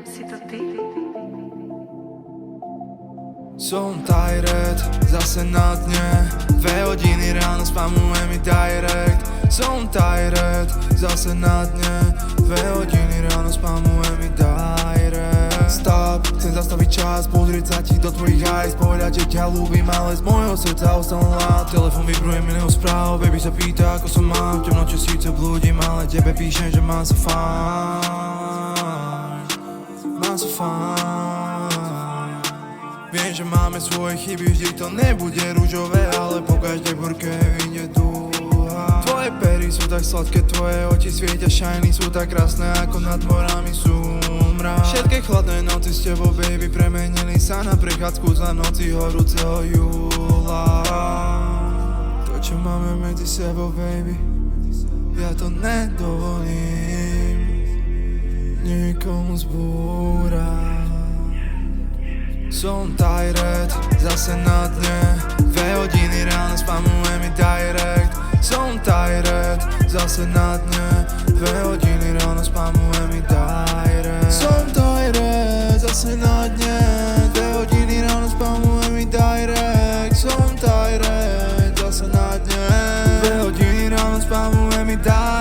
Si to ty? Som tired, zase na dne 2 hodiny ráno spamuje mi direct. Som tired, zase na dne 2 hodiny ráno spamuje mi direct. Stop, chcem zastaviť čas, pozrieť sa ti do tvojich eyes, povedať, že ťa ľúbim, ale z môjho srdca ostal hlad. Telefón vibruje milión správ, baby sa pýta, ako som mám. V temnote síce blúdim, ale tebe píšem, že mám sa fajn. Mám sa fajn. Viem, že máme svoje chyby, vždy to nebude ružové, ale po každej burke vyjde dúha. Tvoje pery sú tak sladké, tvoje oči svietia shiny, sú tak krásne, ako nad morami sú mrak. Všetky chladné noci s tebou, baby, premenili sa na prechádzku za noci horúceho júla. To, čo máme medzi sebou, baby, ja to nedovolím nikomu zbúrať. Som tired, zase na dne 2 hodiny ráno spamuje mi direct. Som tired, zase na dne 2 hodiny ráno spamuje mi direct. Som tired, zase na dne 2 hodiny ráno spamuje mi direct. Som tired, zase na dne 2 hodiny ráno spamuje mi direct.